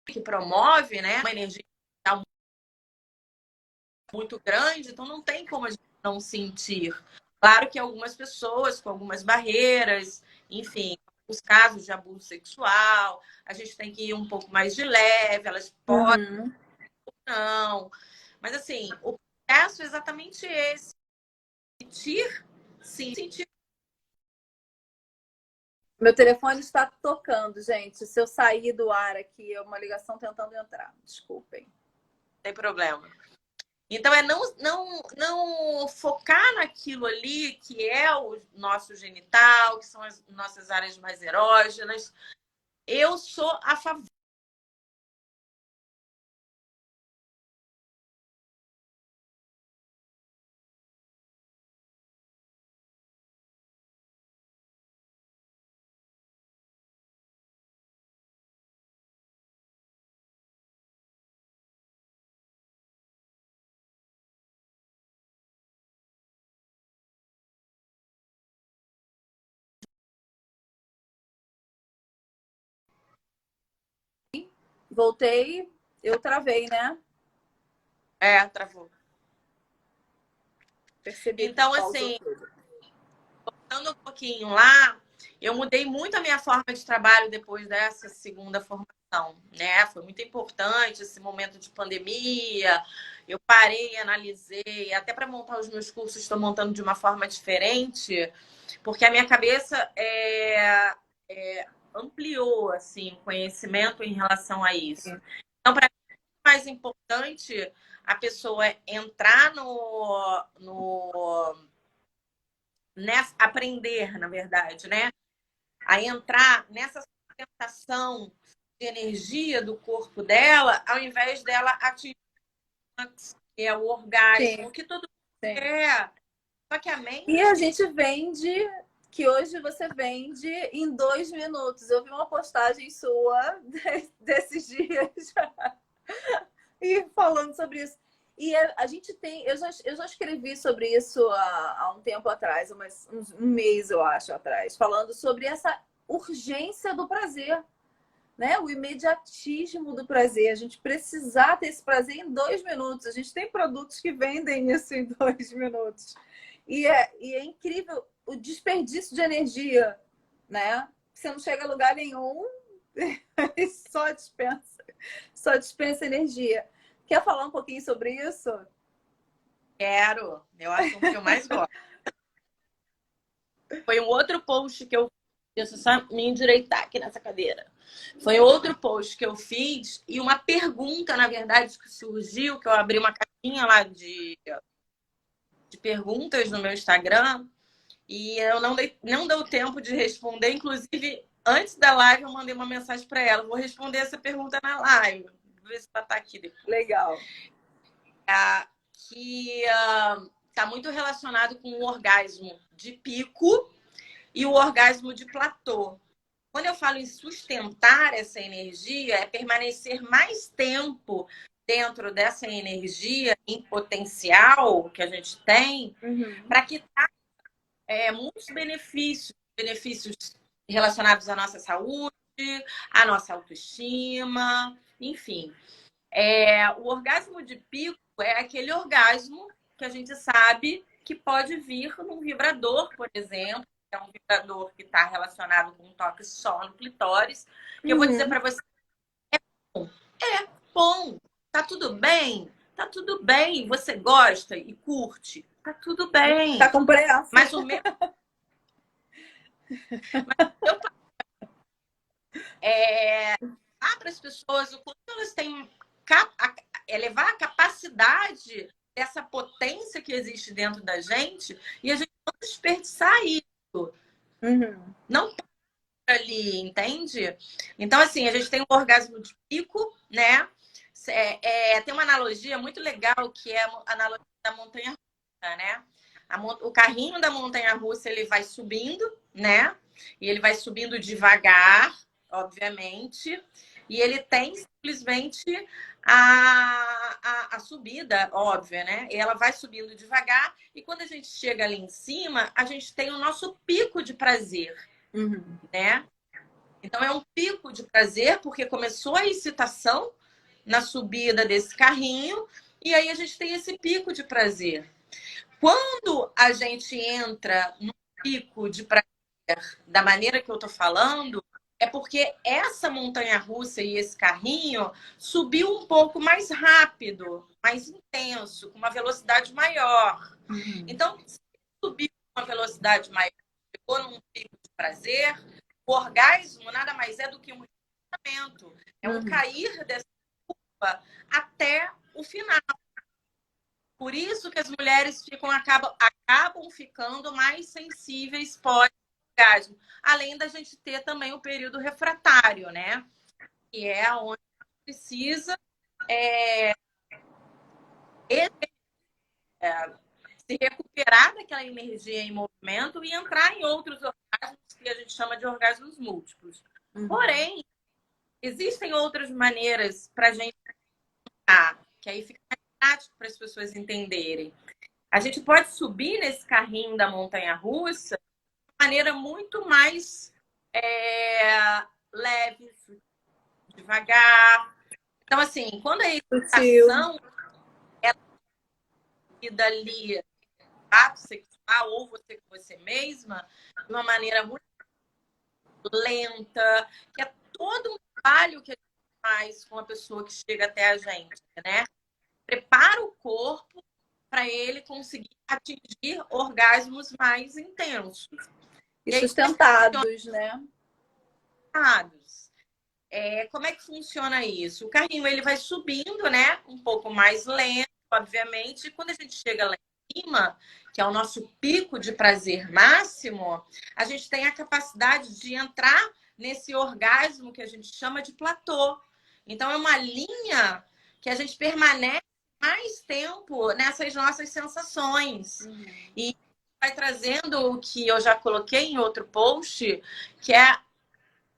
que promove, né, uma energia muito grande, então não tem como a gente não sentir. Claro que algumas pessoas com algumas barreiras, enfim, os casos de abuso sexual, a gente tem que ir um pouco mais de leve, elas podem, Uhum. não. Mas assim, o processo é exatamente esse. Sentir, sim, sentir. Meu telefone está tocando, gente. Se eu sair do ar aqui, é uma ligação tentando entrar. Desculpem. Não tem problema. Então, é não focar naquilo ali que é o nosso genital, que são as nossas áreas mais erógenas. Eu sou a favor. Voltei, eu travei, né? É, travou. Percebi que Então, pausou assim, tudo. voltando um pouquinho lá, eu mudei muito a minha forma de trabalho depois dessa segunda formação, né? Foi muito importante esse momento de pandemia. Eu parei, analisei, até para montar os meus cursos, estou montando de uma forma diferente, porque a minha cabeça ampliou assim, o conhecimento em relação a isso. Então, para mim, é mais importante a pessoa entrar aprender, na verdade, né? A entrar nessa sustentação de energia do corpo dela, ao invés dela atingir que é o Sim, orgasmo, que todo mundo sim. quer. Só que a E a mente gente vende, que hoje você vende em 2 minutos. Eu vi uma postagem sua desses dias e falando sobre isso. E a gente tem, eu já escrevi sobre isso há um tempo atrás, um mês, eu acho, atrás, falando sobre essa urgência do prazer, né? O imediatismo do prazer. A gente precisar ter esse prazer em 2 minutos. A gente tem produtos que vendem isso em 2 minutos. E é incrível o desperdício de energia, né? Você não chega a lugar nenhum e só dispensa energia. Quer falar um pouquinho sobre isso? quero, é o assunto que eu mais gosto. Foi um outro post que eu deixa eu só me endireitar aqui nessa cadeira. Foi outro post que eu fiz e uma pergunta, na verdade, que surgiu, que eu abri uma caixinha lá de perguntas no meu Instagram e eu não deu tempo de responder. Inclusive, antes da live, eu mandei uma mensagem para ela. Vou responder essa pergunta na live. Vou ver se ela está aqui depois. Legal. Que está muito relacionado com o orgasmo de pico e o orgasmo de platô. Quando eu falo em sustentar essa energia, é permanecer mais tempo dentro dessa energia em potencial que a gente tem, para que muitos benefícios relacionados à nossa saúde, à nossa autoestima, enfim. O orgasmo de pico é aquele orgasmo que a gente sabe que pode vir num vibrador, por exemplo, é um vibrador que está relacionado com um toque só no clitóris. E eu vou dizer Uhum. para você, é bom, tá tudo bem, tá tudo bem. Você gosta e curte, tá tudo bem. Tá com pressa. Mas o meu é para as pessoas o quanto elas têm elevar a capacidade dessa potência que existe dentro da gente e a gente não desperdiçar isso. Uhum. Não ali, entende? Então, assim, a gente tem um orgasmo de pico, né? Tem uma analogia muito legal que é a analogia da montanha-russa, né? O carrinho da montanha-russa, ele vai subindo, né? E ele vai subindo devagar, obviamente. E ele tem simplesmente a subida, óbvia, né? E ela vai subindo devagar. E quando a gente chega ali em cima, a gente tem o nosso pico de prazer. Uhum. Né? Então é um pico de prazer, porque começou a excitação na subida desse carrinho, e aí a gente tem esse pico de prazer. Quando a gente entra no pico de prazer da maneira que eu tô falando, é porque essa montanha-russa e esse carrinho subiu um pouco mais rápido, mais intenso, com uma velocidade maior. Uhum. Então, se subir com uma velocidade maior, chegou num pico de prazer, o orgasmo nada mais é do que um relaxamento. É um cair dessa curva até o final. Por isso que as mulheres acabam ficando mais sensíveis pós-orgasmo. Além da gente ter também o período refratário, né? Que é onde precisa se recuperar daquela energia em movimento e entrar em outros orgasmos que a gente chama de orgasmos múltiplos. Porém, existem outras maneiras para a gente que aí fica mais prático para as pessoas entenderem. A gente pode subir nesse carrinho da montanha-russa de maneira muito mais leve, devagar. Então, assim, quando a excitação é ali ato sexual ou você com você mesma, de uma maneira muito lenta, que é todo um trabalho que a gente faz com a pessoa que chega até a gente, né? Prepara o corpo para ele conseguir atingir orgasmos mais intensos. E sustentados, né? Como é que funciona isso? O carrinho ele vai subindo, né? Um pouco mais lento, obviamente. E quando a gente chega lá em cima, que é o nosso pico de prazer máximo, a gente tem a capacidade de entrar nesse orgasmo que a gente chama de platô. Então, é uma linha que a gente permanece mais tempo nessas nossas sensações. E vai trazendo o que eu já coloquei em outro post, que é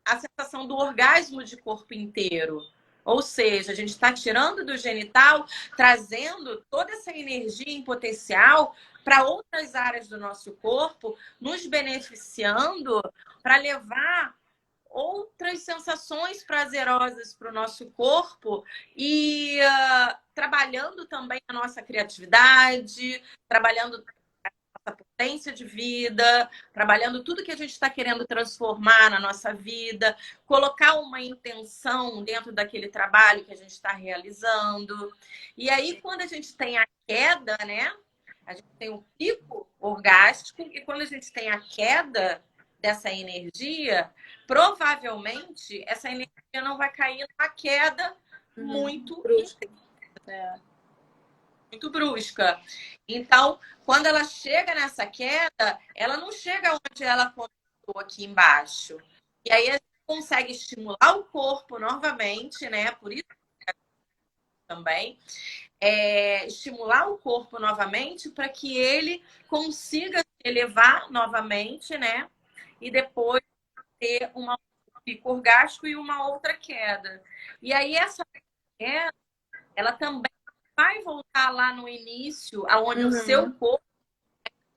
a sensação do orgasmo de corpo inteiro. Ou seja, a gente está tirando do genital, trazendo toda essa energia em potencial para outras áreas do nosso corpo, nos beneficiando para levar outras sensações prazerosas para o nosso corpo e trabalhando também a nossa criatividade, trabalhando nossa potência de vida, trabalhando tudo que a gente está querendo transformar na nossa vida, colocar uma intenção dentro daquele trabalho que a gente está realizando. E aí, quando a gente tem a queda, né? A gente tem o pico orgástico, e quando a gente tem a queda dessa energia, provavelmente essa energia não vai cair numa queda muito brusca. Muito brusca. Então, quando ela chega nessa queda, ela não chega onde ela começou aqui embaixo. E aí a gente consegue estimular o corpo novamente, né? Por isso também. Estimular o corpo novamente para que ele consiga se elevar novamente, né? E depois ter um pico orgástico e uma outra queda. E aí essa queda, ela também vai voltar lá no início, aonde o seu corpo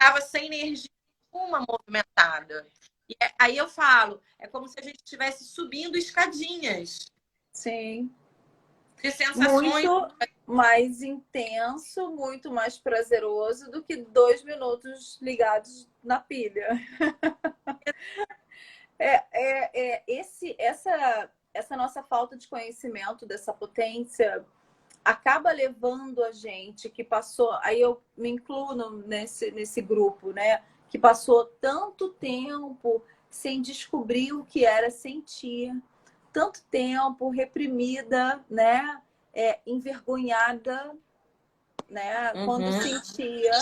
estava sem energia nenhuma movimentada. E aí eu falo, é como se a gente estivesse subindo escadinhas. Sim. De sensações. mais intenso, muito mais prazeroso do que 2 minutos ligados na pilha. Essa nossa falta de conhecimento dessa potência acaba levando a gente que passou, aí eu me incluo nesse grupo, né? Que passou tanto tempo sem descobrir o que era sentir, tanto tempo reprimida, né? Envergonhada, né? Quando sentia,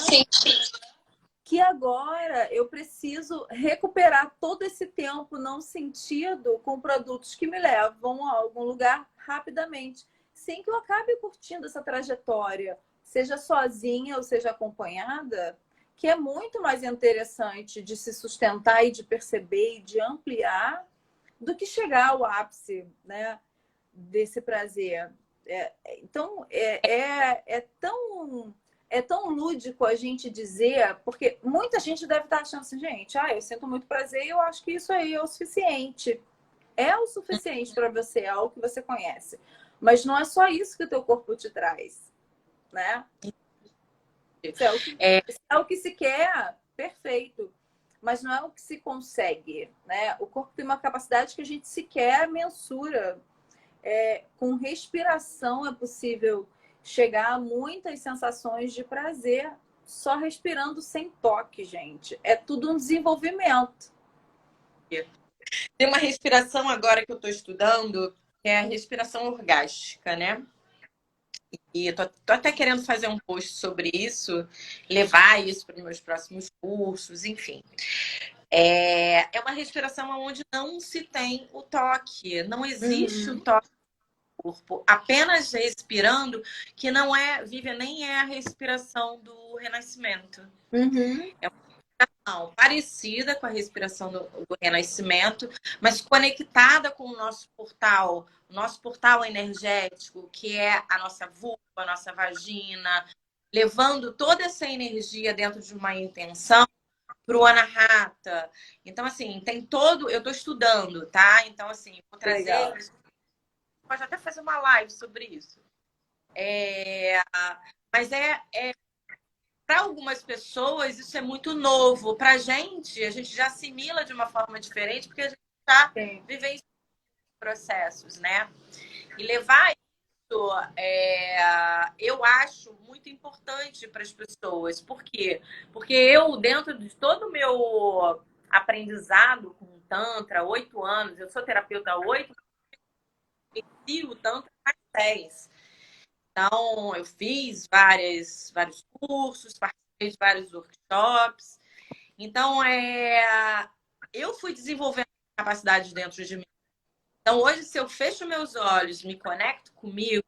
que agora eu preciso recuperar todo esse tempo não sentido com produtos que me levam a algum lugar rapidamente, sem que eu acabe curtindo essa trajetória, seja sozinha ou seja acompanhada, que é muito mais interessante de se sustentar e de perceber e de ampliar do que chegar ao ápice, né, desse prazer. Então, é tão lúdico a gente dizer, porque muita gente deve estar achando assim, gente, eu sinto muito prazer e eu acho que isso aí é o suficiente. É o suficiente para você, é algo que você conhece. Mas não é só isso que o teu corpo te traz, né? Se é o que se quer, perfeito. Mas não é o que se consegue, né? O corpo tem uma capacidade que a gente sequer mensura. Com respiração é possível chegar a muitas sensações de prazer só respirando sem toque, gente. É tudo um desenvolvimento. Tem uma respiração agora que eu estou estudando, que é a respiração orgástica, né? E tô até querendo fazer um post sobre isso, levar isso para os meus próximos cursos, enfim. É uma respiração onde não se tem o toque, não existe o toque no corpo, apenas respirando, que não é, Vivian, nem é a respiração do renascimento. É uma respiração parecida com a respiração do renascimento, mas conectada com o nosso portal energético, que é a nossa vulva, a nossa vagina, levando toda essa energia dentro de uma intenção para o Anahata. Então, assim, tem todo. Eu estou estudando, tá? Então, assim, vou trazer. Pode até fazer uma live sobre isso. Mas para algumas pessoas isso é muito novo. Para a gente já assimila de uma forma diferente, porque a gente está vivendo processos, né? E levar isso, eu acho muito importante para as pessoas. Por quê? Porque eu, dentro de todo o meu aprendizado com o Tantra, 8 anos, eu sou terapeuta há 8 anos, e o Tantra há 10. Então, eu fiz vários cursos, participei de vários workshops. Então, eu fui desenvolvendo capacidades dentro de mim. Então, hoje, se eu fecho meus olhos, me conecto comigo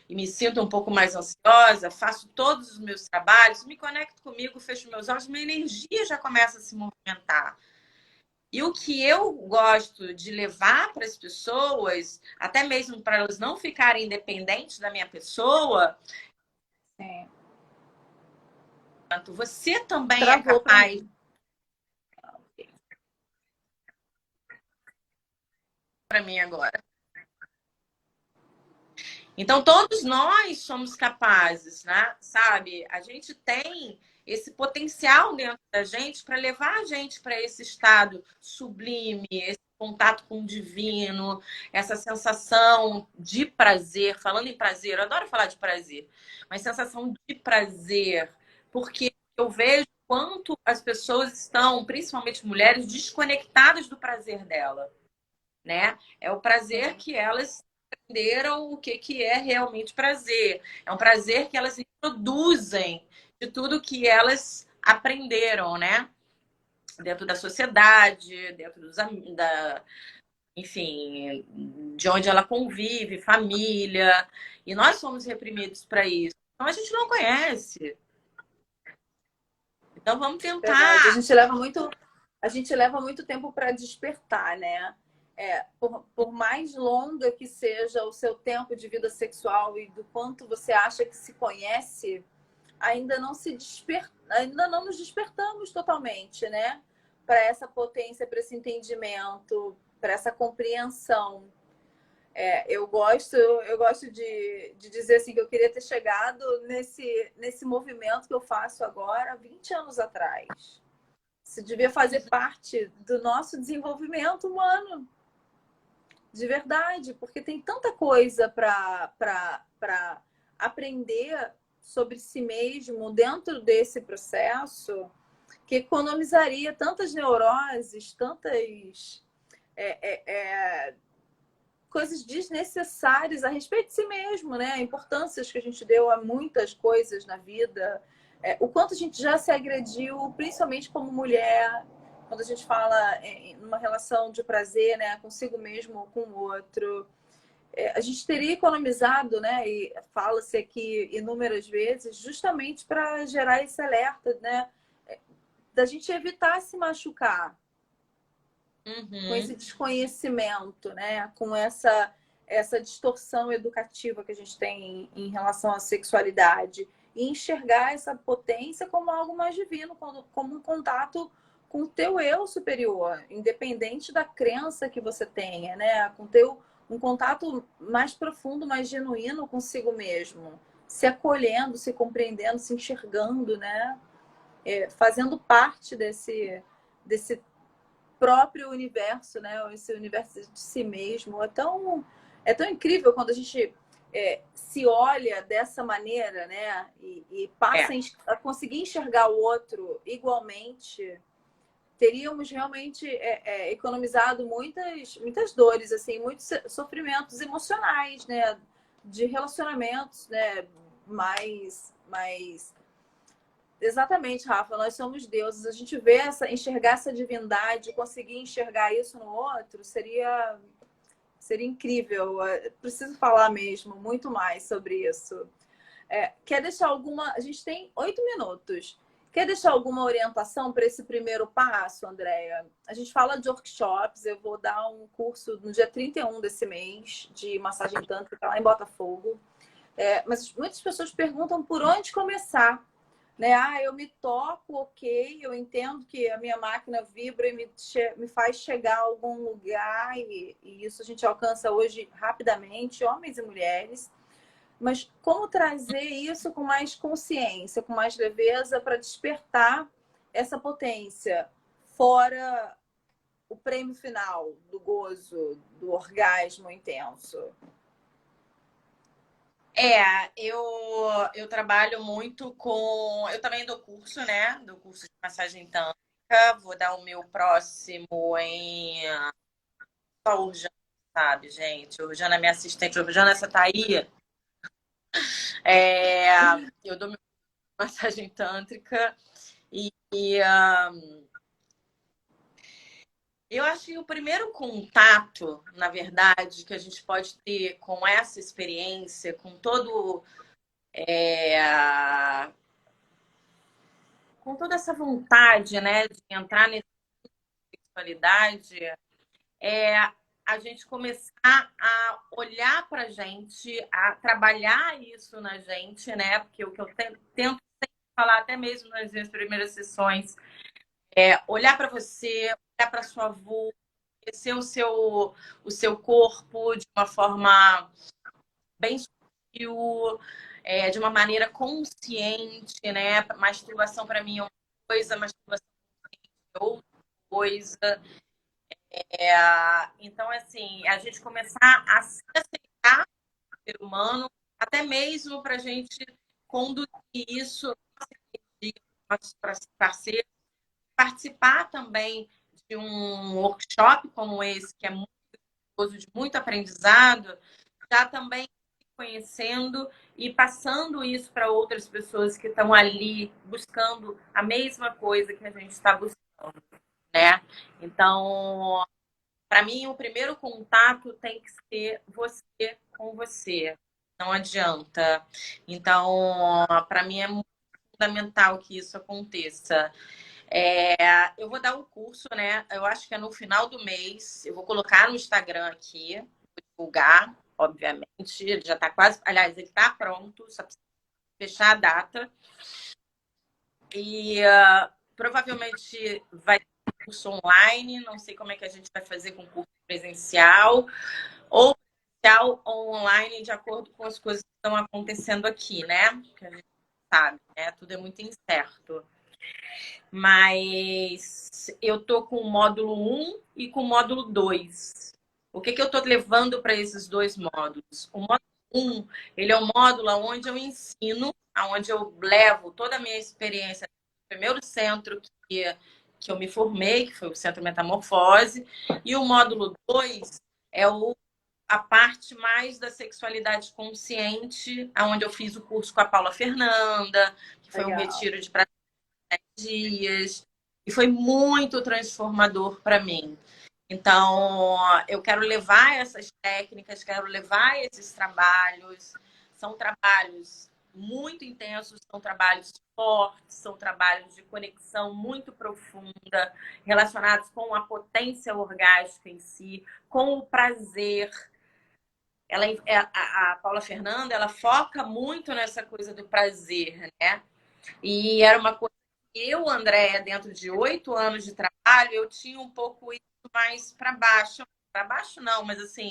e me sinto um pouco mais ansiosa, faço todos os meus trabalhos, me conecto comigo, fecho meus olhos, minha energia já começa a se movimentar. E o que eu gosto de levar para as pessoas, até mesmo para elas não ficarem dependentes da minha pessoa, você também é capaz. Para mim agora. Então, todos nós somos capazes, né? Sabe? A gente tem esse potencial dentro da gente para levar a gente para esse estado sublime, esse contato com o divino, essa sensação de prazer. Falando em prazer, eu adoro falar de prazer, mas sensação de prazer, porque eu vejo quanto as pessoas estão, principalmente mulheres, desconectadas do prazer dela, né? É o prazer que elas aprenderam o que é realmente prazer. É um prazer que elas reproduzem de tudo que elas aprenderam, né? Dentro da sociedade, dentro enfim, de onde ela convive, família. E nós somos reprimidos para isso. Então a gente não conhece. Então vamos tentar. Verdade. A gente leva muito tempo para despertar, né? Por mais longa que seja o seu tempo de vida sexual e do quanto você acha que se conhece, ainda não nos despertamos totalmente, né? Para essa potência, para esse entendimento, para essa compreensão. Eu gosto de dizer assim que eu queria ter chegado nesse movimento que eu faço agora 20 anos atrás. Isso devia fazer parte do nosso desenvolvimento humano, de verdade, porque tem tanta coisa para aprender sobre si mesmo dentro desse processo que economizaria tantas neuroses, tantas coisas desnecessárias a respeito de si mesmo, né? Importâncias que a gente deu a muitas coisas na vida, o quanto a gente já se agrediu, principalmente como mulher, quando a gente fala em uma relação de prazer, né, consigo mesmo ou com o outro. A gente teria economizado, né, e fala-se aqui inúmeras vezes, justamente para gerar esse alerta, né, da gente evitar se machucar com esse desconhecimento, né, com essa distorção educativa que a gente tem em relação à sexualidade e enxergar essa potência como algo mais divino, como um contato com o teu eu superior, independente da crença que você tenha, né, com teu um contato mais profundo, mais genuíno consigo mesmo, se acolhendo, se compreendendo, se enxergando, né, fazendo parte desse próprio universo, né? Esse universo de si mesmo. É tão incrível quando a gente se olha dessa maneira, né? E passa É. a conseguir enxergar o outro igualmente. Teríamos realmente economizado muitas dores, assim, muitos sofrimentos emocionais, né? De relacionamentos, né? Mais Exatamente, Rafa. Nós somos deuses. A gente enxergar essa divindade, conseguir enxergar isso no outro, seria incrível. Preciso falar mesmo muito mais sobre isso. Quer deixar alguma? A gente tem 8 minutos. Quer deixar alguma orientação para esse primeiro passo, Andréia? A gente fala de workshops. Eu vou dar um curso no dia 31 desse mês de massagem tântrica lá em Botafogo. Mas muitas pessoas perguntam por onde começar, né? Eu me toco, ok, eu entendo que a minha máquina vibra e me faz chegar a algum lugar, e isso a gente alcança hoje rapidamente, homens e mulheres. Mas como trazer isso com mais consciência, com mais leveza, para despertar essa potência, fora o prêmio final do gozo, do orgasmo intenso? Eu trabalho muito com. Eu também dou curso, né? Dou curso de massagem tântrica. Vou dar o meu próximo em. Só a Urjana, sabe, gente? A Urjana é minha assistente. A Urjana, essa tá aí. Eu dou meu massagem tântrica e eu acho que o primeiro contato, na verdade, que a gente pode ter com essa experiência, é, com toda essa vontade, né, de entrar nessa sexualidade, é a gente começar a olhar para a gente, a trabalhar isso na gente, né? Porque o que eu tento falar, até mesmo nas minhas primeiras sessões, olhar para você, olhar para sua vulva, conhecer o seu corpo de uma forma bem sutil, de uma maneira consciente, né? Masturbação para mim é uma coisa, masturbação é outra coisa. Então, assim, a gente começar a se aceitar ser humano, até mesmo para a gente conduzir isso para parceiros, participar também de um workshop como esse, que é muito gostoso, de muito aprendizado, já também se conhecendo e passando isso para outras pessoas que estão ali buscando a mesma coisa que a gente está buscando, né? Então, para mim, o primeiro contato tem que ser você com você. Não adianta. Então, para mim é muito fundamental que isso aconteça. Eu vou dar um curso, né? Eu acho que é no final do mês. Eu vou colocar no Instagram aqui, vou divulgar, obviamente. Ele já está quase. Aliás, ele está pronto, só precisa fechar a data. E provavelmente vai ter curso online. Não sei como é que a gente vai fazer com curso presencial. Ou presencial ou online de acordo com as coisas que estão acontecendo aqui, né? Que a gente sabe, né? Tudo é muito incerto. Mas eu tô com o módulo 1 e com o módulo 2. O que eu tô levando para esses dois módulos? O módulo 1, ele é um módulo onde eu ensino, onde eu levo toda a minha experiência do primeiro centro que eu me formei, que foi o Centro Metamorfose, e o módulo 2 é a parte mais da sexualidade consciente, onde eu fiz o curso com a Paula Fernanda, que foi um retiro de dias, e foi muito transformador para mim. Então, eu quero levar essas técnicas, quero levar esses trabalhos. São trabalhos muito intensos, são trabalhos fortes, são trabalhos de conexão muito profunda, relacionados com a potência orgástica em si, com o prazer. A Paula Fernanda, ela foca muito nessa coisa do prazer, né? E era uma coisa que eu, Andréia, dentro de 8 anos de trabalho, eu tinha um pouco isso mais para baixo. Para baixo não, mas assim,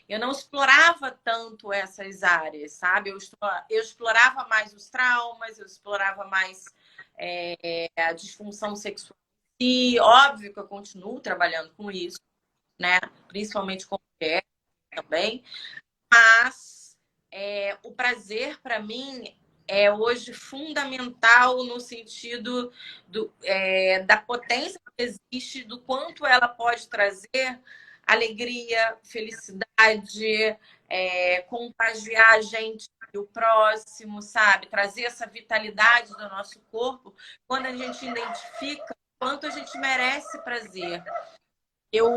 eu não explorava tanto essas áreas, sabe? Eu explorava mais os traumas, eu explorava mais a disfunção sexual. E óbvio que eu continuo trabalhando com isso, né? Principalmente com mulher também. Mas o prazer, para mim, é hoje fundamental no sentido da potência que existe, do quanto ela pode trazer alegria, felicidade, contagiar a gente e o próximo, sabe? Trazer essa vitalidade do nosso corpo quando a gente identifica quanto a gente merece prazer. Eu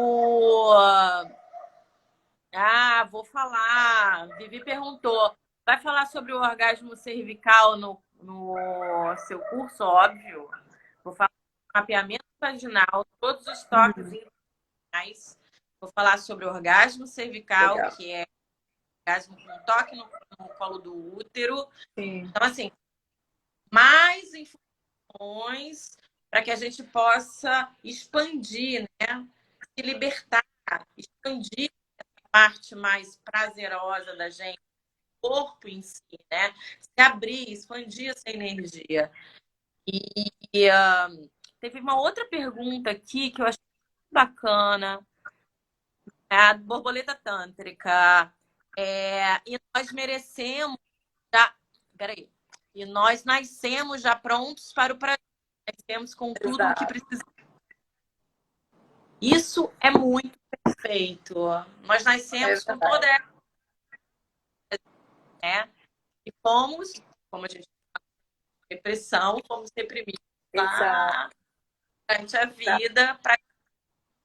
vou falar. Vivi perguntou. Vai falar sobre o orgasmo cervical no seu curso? Óbvio. Vou falar sobre mapeamento vaginal, todos os toques vaginais. Vou falar sobre o orgasmo cervical, Legal. que é orgasmo com toque no colo do útero. Sim. Então, assim, mais informações para que a gente possa expandir, né? Se libertar, expandir parte mais prazerosa da gente, o corpo em si, né? Se abrir, expandir essa energia. E teve uma outra pergunta aqui que eu achei bacana, a borboleta tântrica. E nós merecemos já. Peraí. E nós nascemos já prontos para o prazer. Nascemos com tudo o que precisamos. Isso é muito perfeito. Nós nascemos com toda essa, né? E fomos, como a gente fala, repressão, fomos reprimidos lá durante a vida para que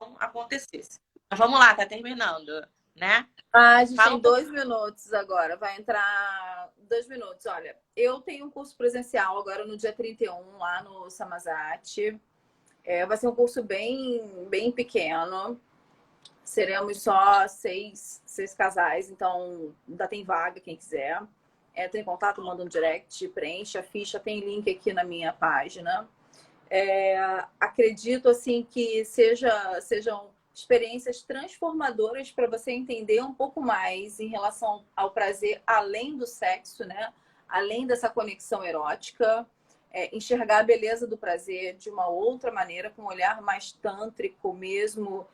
não acontecesse. Mas vamos lá, tá terminando, né? A gente tem 2 minutos agora, vai entrar 2 minutos. Olha, eu tenho um curso presencial agora no dia 31, lá no Samazate. Vai ser um curso bem pequeno. Seremos só seis casais, então ainda tem vaga, quem quiser. Entra em contato, manda um direct, preenche a ficha, tem link aqui na minha página. Acredito assim que sejam experiências transformadoras para você entender um pouco mais em relação ao prazer além do sexo, né? Além dessa conexão erótica, enxergar a beleza do prazer de uma outra maneira, com um olhar mais tântrico mesmo,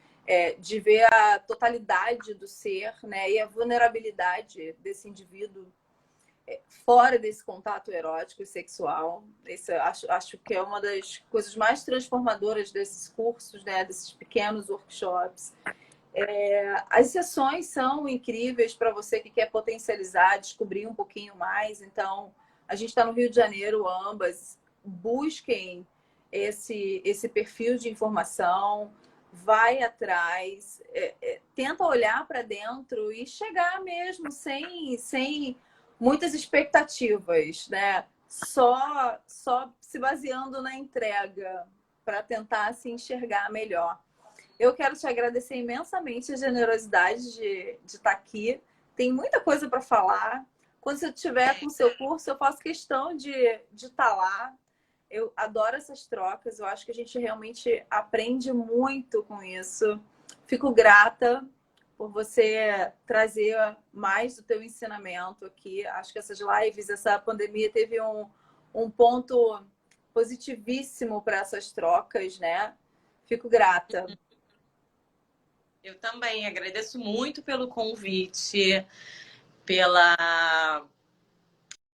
de ver a totalidade do ser, né? E a vulnerabilidade desse indivíduo fora desse contato erótico e sexual. Isso acho que é uma das coisas mais transformadoras desses cursos, né? Desses pequenos workshops. As sessões são incríveis para você que quer potencializar, descobrir um pouquinho mais. Então, a gente está no Rio de Janeiro, ambas. Busquem esse perfil de informação, vai atrás, tenta olhar para dentro e chegar mesmo sem muitas expectativas, né? Só se baseando na entrega para tentar se enxergar melhor. Eu quero te agradecer imensamente a generosidade de estar aqui. Tem muita coisa para falar. Quando você estiver com o seu curso, eu faço questão de estar lá. Eu adoro essas trocas. Eu acho que a gente realmente aprende muito com isso. Fico grata por você trazer mais do teu ensinamento aqui. Acho que essas lives, essa pandemia teve um ponto positivíssimo para essas trocas, né? Fico grata. Eu também agradeço muito pelo convite, pela